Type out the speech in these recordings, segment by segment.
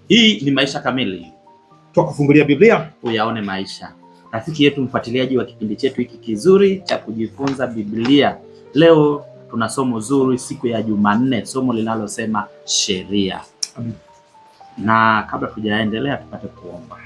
Hii ni Maisha Kamili, tukafungulia Biblia uyaone maisha. Rafiki yetu, mfuatiliaji wa kipindi chetu hiki kizuri cha kujifunza Biblia, leo tuna somo zuri siku ya Jumanne, somo linalosema sheria. Amen. Na kabla tujaendelea tupate kuomba.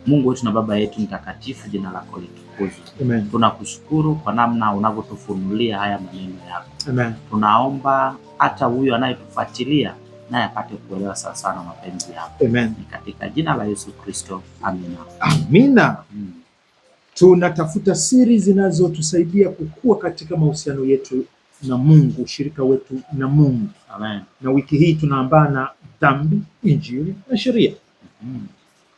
Mungu wetu na Baba yetu mtakatifu, jina lako litukuzwe. Amen. Tunakushukuru kwa namna unavyotufunulia haya maneno yako. Amen. Tunaomba hata huyo anayetufuatilia naye apate kuelewa sana mapenzi yako. Amen. Ni katika jina la Yesu Kristo. Amina. Amina. Tunatafuta siri zinazotusaidia kukua katika mahusiano yetu na Mungu, ushirika wetu na Mungu. Amen. Na wiki hii tunaambana dhambi, injili na sheria.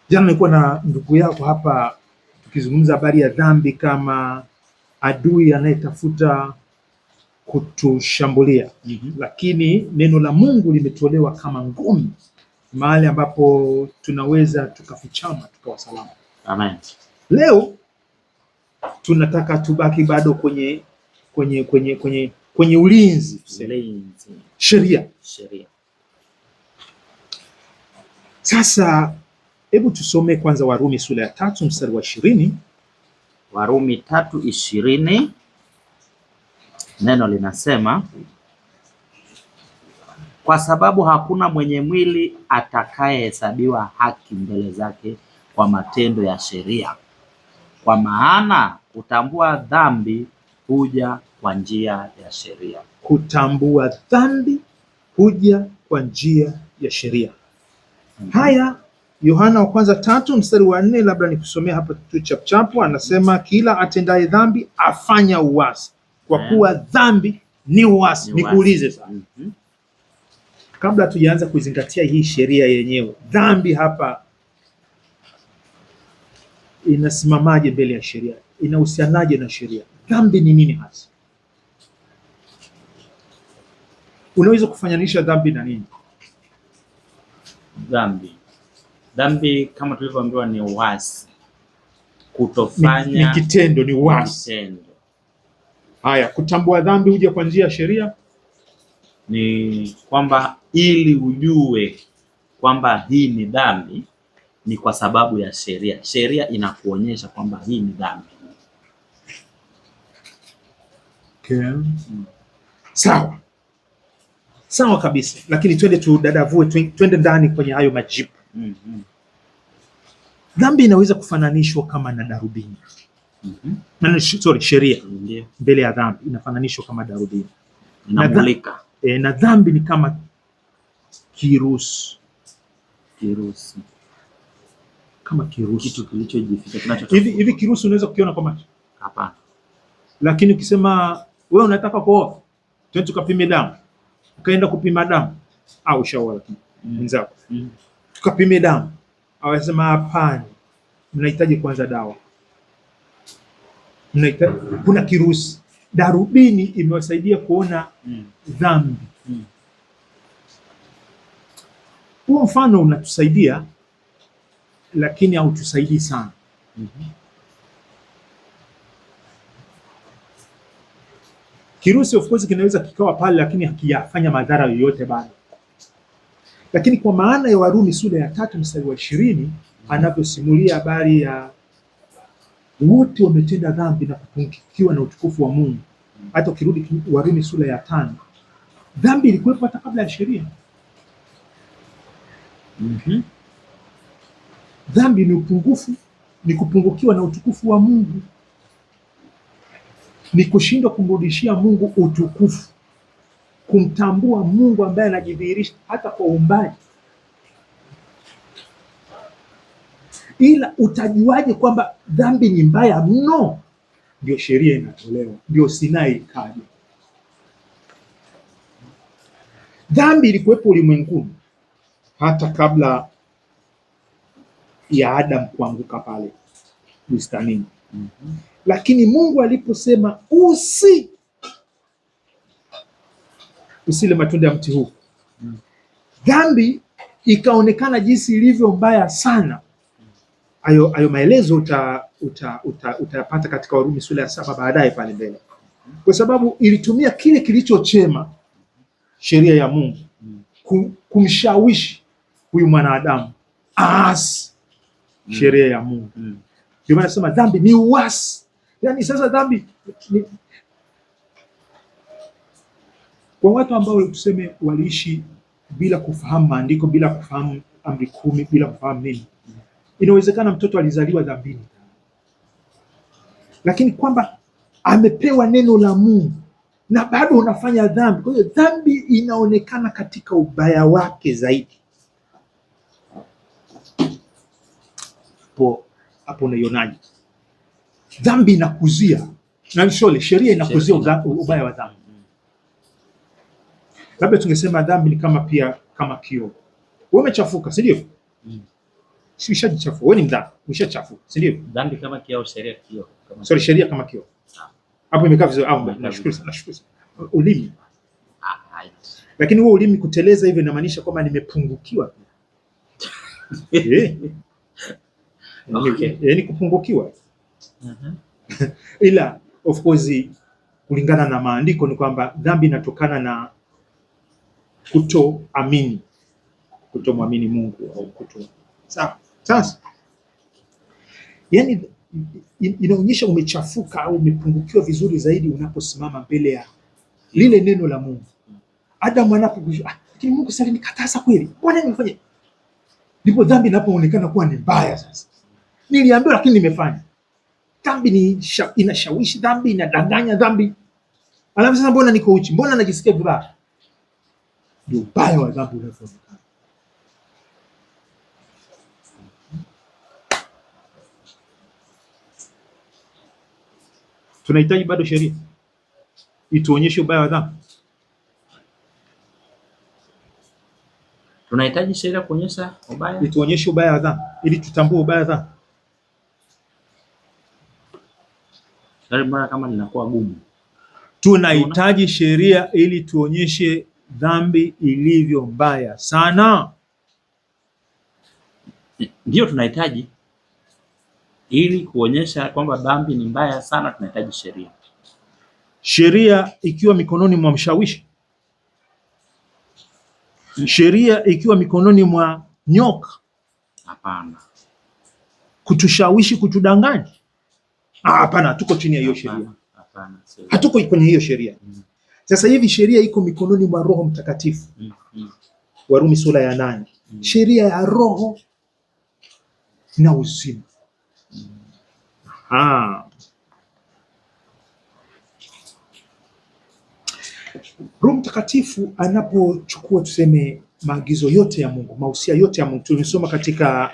Jana nilikuwa na ndugu yako hapa tukizungumza habari ya dhambi kama adui anayetafuta kutushambulia. Lakini neno la Mungu limetolewa kama ngome, mahali ambapo tunaweza tukafichama tukawa salama. Amen. Leo tunataka tubaki bado kwenye ulinzi. Sheria. Sasa hebu tusome kwanza Warumi sura ya 3 mstari wa 20. Warumi 3:20. Neno linasema, kwa sababu hakuna mwenye mwili atakayehesabiwa haki mbele zake kwa matendo ya sheria, kwa maana kutambua dhambi huja kwa njia ya sheria. Kutambua dhambi huja kwa njia ya sheria. Haya, Yohana wa kwanza 3 mstari wa 4, labda nikusomea hapa tu chapchapo. Anasema kila atendaye dhambi afanya uasi, kwa kuwa dhambi ni uasi. Nikuulize sana, kabla tujaanza kuzingatia hii sheria yenyewe, dhambi hapa inasimamaje mbele ya sheria? Inahusianaje na sheria? Dhambi ni nini hasa? Unaweza kufananisha dhambi na nini? Dhambi kama tulivyoambiwa ni uasi, kutofanya. Ni kitendo, ni uasi. Haya, kutambua dhambi huja kwa njia ya sheria, ni kwamba ili ujue kwamba hii ni dhambi ni kwa sababu ya sheria. Sheria inakuonyesha kwamba hii ni dhambi. Okay. Sawa kabisa, lakini twende tudadavue, twende ndani kwenye hayo majibu. Dhambi inaweza kufananishwa kama na darubini. Sheria mbele ya dhambi inafananishwa kama darubini. Inamulika. Na dhambi ni kama kirusi. Kama kirusi. Kitu kilichojificha hivi kirusi unaweza kukiona kwa macho? Hapana. Lakini ukisema wewe unataka kuoa, twende tukapime damu. Ukaenda kupima damu au shauri mwenzako. Tukapime damu. Awasema hapana, mnahitaji kwanza dawa. Kuna kirusi. Darubini imewasaidia kuona dhambi. Huu mfano unatusaidia, lakini hautusaidii sana. Kirusi of course kinaweza kikawa pale, lakini hakijafanya madhara yoyote bado. Lakini kwa maana ya Warumi sura ya 3 mstari wa 20, anavyosimulia habari ya wote wametenda dhambi na kupungukiwa na utukufu wa Mungu. Hata ukirudi Warumi sura ya 5, dhambi ilikuwepo hata kabla ya sheria. Dhambi ni upungufu, ni kupungukiwa na utukufu wa Mungu, ni kushindwa kumrudishia Mungu utukufu, kumtambua Mungu ambaye anajidhihirisha hata kwa uumbaji. Ila utajuaje kwamba dhambi ni mbaya mno? Ndio sheria inatolewa, ndio Sinai ikaja. Dhambi ilikuwepo ulimwenguni hata kabla ya Adam kuanguka pale bustanini. Lakini Mungu aliposema usile matunda ya mti huu, dhambi ikaonekana jinsi ilivyo mbaya sana. Hayo maelezo utayapata katika Warumi sura ya 7 baadaye pale mbele, kwa sababu ilitumia kile kilichochema sheria ya Mungu kumshawishi huyu mwanadamu aasi sheria ya Mungu. Ndio maana nasema dhambi ni uasi. Yaani sasa dhambi ni kwa watu ambao tuseme waliishi bila kufahamu maandiko, bila kufahamu amri 10, bila kufahamu nini. Inawezekana mtoto alizaliwa dhambini, lakini kwamba amepewa neno la Mungu na bado unafanya dhambi. Kwa hiyo dhambi inaonekana katika ubaya wake zaidi. Hapo unaionaje? Dhambi inakuzia na sheria inakuzia ubaya wa dhambi. Labda tungesema dhambi ni kama kioo. Wewe umechafuka, si ndio? Si ushajichafua. Wewe ni mdhambi, umeshachafuka, si ndio? Dhambi kama kioo, sheria kioo. Sheria kama kioo. Hapo imekaa vizuri. Nashukuru sana. Ulimi. Lakini huo ulimi kuteleza hivyo inamaanisha kwamba nimepungukiwa. Ni kupungukiwa. Ila of course kulingana na maandiko ni kwamba dhambi inatokana na kutomwamini Mungu au sawa. Sasa yani inaonyesha umechafuka au umepungukiwa vizuri zaidi unaposimama mbele ya lile neno la Mungu. Adamu anapokuja, lakini Mungu sasa nikataza kweli, mbona nimefanya? Ndipo dhambi inapoonekana kuwa ni mbaya. Sasa niliambiwa lakini nimefanya. Dhambi inashawishi, dhambi inadanganya, dhambi. Alafu sasa mbona niko uchi? Mbona najisikia vibaya? Ndio ubaya wa dhambi unaoonekana. Tunahitaji bado sheria ituonyeshe ubaya wa dhambi. Tunahitaji sheria kuonyesha ubaya, ituonyeshe ubaya wa dhambi ili tutambue ubaya wa dhambi. Mbona kama linakuwa gumu? Tunahitaji sheria ili tuonyeshe dhambi ilivyo mbaya sana. Ndio tunahitaji, ili kuonyesha kwamba dhambi ni mbaya sana, tunahitaji sheria. Sheria ikiwa mikononi mwa mshawishi, sheria ikiwa mikononi mwa nyoka, hapana. Kutushawishi, kutudanganya, hapana. Tuko chini ya hiyo sheria, hapana. Hatuko kwenye hiyo sheria. Sasa hivi sheria iko mikononi mwa Roho Mtakatifu. Warumi sura ya 8. Sheria ya Roho na uzima. Roho Mtakatifu anapochukua tuseme maagizo yote ya Mungu, mausia yote ya Mungu. Tumesoma katika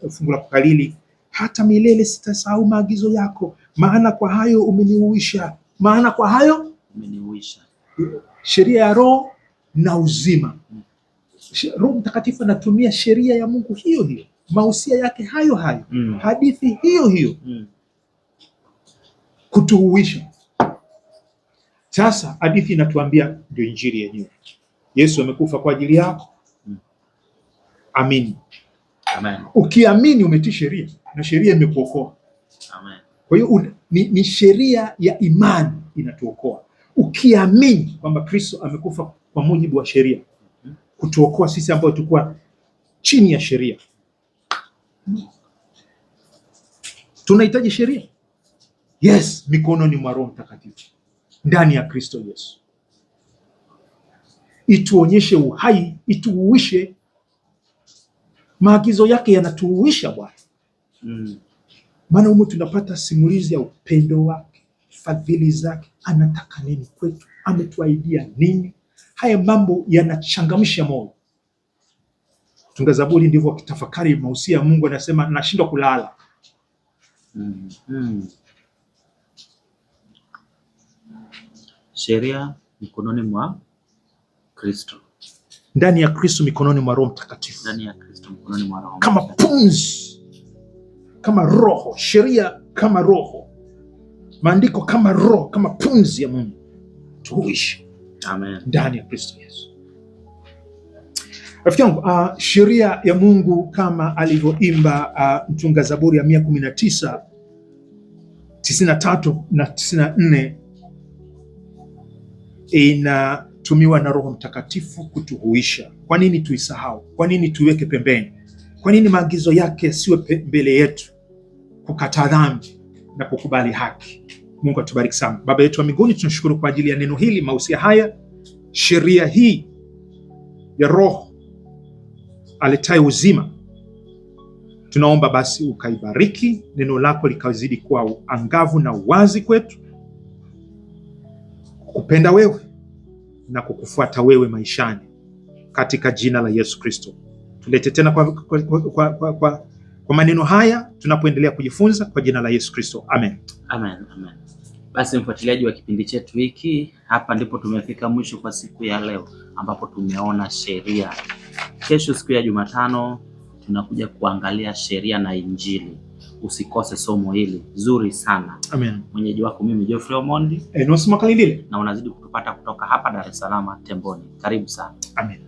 fungu la kukalili, hata milele sitasahau maagizo yako, maana kwa hayo umeniuisha. Maana kwa hayo umeniuisha. Sheria ya Roho na uzima. Roho Mtakatifu anatumia sheria ya Mungu hiyo hiyo, mausia yake hayo hayo, hadithi hiyo hiyo kutuuisha. Sasa hadithi inatuambia ndio injili yenyewe. Yesu amekufa kwa ajili yako. Amini. Amen. Ukiamini umetii sheria na sheria imekuokoa. Amen. Kwa hiyo ni sheria ya imani inatuokoa. Ukiamini kwamba Kristo amekufa kwa mujibu wa sheria kutuokoa sisi ambao tulikuwa chini ya sheria. Tunahitaji sheria. Yes, mikononi mwa Roho Mtakatifu ndani ya Kristo Yesu, ituonyeshe uhai, ituuishe. Maagizo yake yanatuuisha Bwana. Maana humu tunapata simulizi ya upendo wake, fadhili zake, anataka nini kwetu, ametuahidia nini. Haya mambo yanachangamsha moyo. Tunga Zaburi ndivyo wakitafakari mausia ya Mungu, anasema nashindwa kulala. Sheria mikononi mwa Kristo, ndani ya Kristo, mikononi mwa Roho Mtakatifu, ndani ya Kristo, mikononi mwa Roho, kama pumzi, kama roho. Sheria kama roho, maandiko kama roho, kama pumzi ya Mungu, tuishi. Amen. Ndani ya Kristo Yesu. Rafiki yangu, sheria ya Mungu kama alivyoimba mtunga Zaburi ya 119, 93 na 94 tumiwa na Roho Mtakatifu kutuhuisha. Kwa nini tuisahau? Kwa nini tuiweke pembeni? Kwa nini maagizo yake yasiwe mbele yetu? Kukataa dhambi na kukubali haki. Mungu atubariki sana. Baba yetu wa mbinguni, tunashukuru kwa ajili ya neno hili, mausia haya, sheria hii ya Roho aletaye uzima. Tunaomba basi ukaibariki, neno lako likazidi kuwa angavu na wazi kwetu, kupenda wewe na kukufuata wewe maishani, katika jina la Yesu Kristo. Tulete tena kwa maneno haya tunapoendelea kujifunza, kwa jina la Yesu Kristo. Amen. Amen, amen. Basi mfuatiliaji wa kipindi chetu hiki, hapa ndipo tumefika mwisho kwa siku ya leo, ambapo tumeona sheria. Kesho siku ya Jumatano tunakuja kuangalia sheria na Injili. Usikose somo hili zuri sana. Amen. Mwenyeji wako mimi Geoffrey Omondi, Enos Makalindile, na unazidi kutupata kutoka hapa Dar es Salaam Temboni. Karibu sana. Amen.